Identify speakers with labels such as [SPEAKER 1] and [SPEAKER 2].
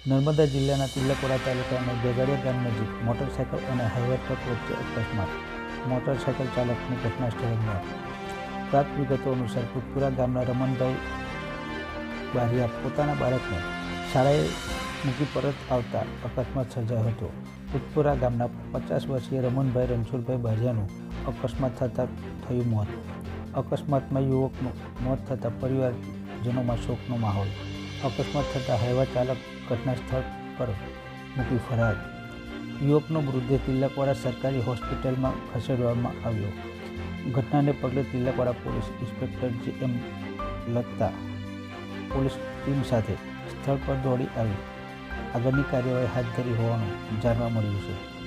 [SPEAKER 1] નર્મદા જિલ્લાના તિલકવાડા તાલુકાના ગેગડિયા ગામ નજીક મોટરસાયકલ અને હાઈવે ટ્રક વચ્ચે અકસ્માત. મોટરસાયકલ ચાલકની ઘટના સ્થળે મોત. પ્રાપ્ત વિગતો અનુસાર પુતપુરા ગામના રમણભાઈ બારિયા પોતાના બાળકને શાળાએ મૂકી પરત આવતા અકસ્માત સર્જાયો હતો. પુતપુરા ગામના 50 વર્ષીય રમણભાઈ રણછોડભાઈ બારિયાનું અકસ્માત થતાં થયું મોત. અકસ્માતમાં યુવકનું મોત થતાં પરિવારજનોમાં શોકનો માહોલ. અકસ્માત થતાં હાઈવા ચાલક ઘટના સ્થળ પર મૂકી ફરાર. યુવકનો મૃતદેહ તિલકવાડા સરકારી હોસ્પિટલમાં ખસેડવામાં આવ્યો. ઘટનાને પગલે Tilakwada police inspector J M. Latta police team સાથે સ્થળ પર દોડી આવી આગળની કાર્યવાહી હાથ ધરી હોવાનું જાણવા મળ્યું છે.